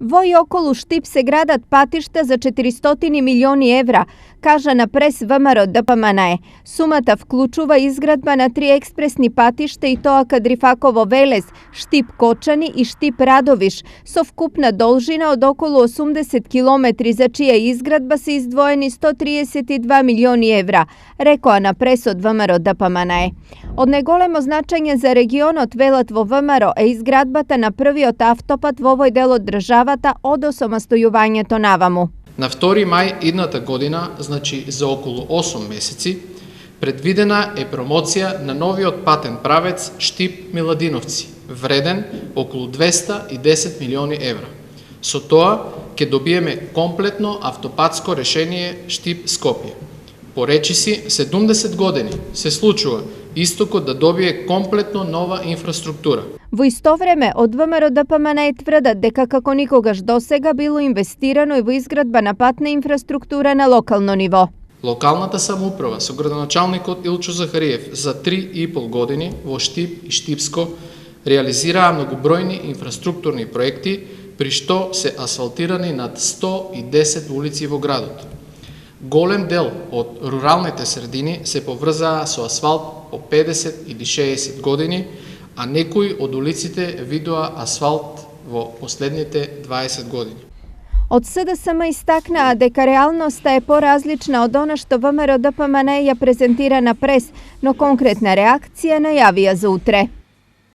Во и околу Штип се градат патишта за 400 милиони евра, кажа на прес ВМРО ДПМНЕ. Сумата вклучува изградба на 3 експресни патишта и тоа Кадрифаково Велес, Штип Кочани и Штип Радовиш, со вкупна должина од околу 80 километри, за чија изградба се издвоени 132 милиони евра, рекоа на прес од ВМРО ДПМНЕ. Од неголемо значење за регионот, велат во ВМРО, е изградбата на првиот автопат во овој дел од државата од осамостојувањето наваму. На 2 мај идната година, значи за околу 8 месеци, предвидена е промоција на новиот патен правец Штип-Миладиновци, вреден околу 210 милиони евра. Со тоа ќе добиеме комплетно автопатско решение Штип-Скопје. По речиси, 70 години се случува истокот да добие комплетно нова инфраструктура. Во исто време, од ВМРО ДПМНЕ тврдат дека како никогаш досега било инвестирано и во изградба на патна инфраструктура на локално ниво. Локалната самоуправа со градоначалникот Илчо Захариев за 3,5 години во Штип и Штипско реализираа многобројни инфраструктурни проекти, при што се асфалтирани над 110 улици во градот. Голем дел од руралните средини се поврзаа со асфалт по 50 или 60 години, а некои од улиците видоа асфалт во последните 20 години. Од СДСМ истакнаа дека реалноста е поразлична од она што ВМРО ДПМНЕ ја презентира на прес, но конкретна реакција најавија за утре.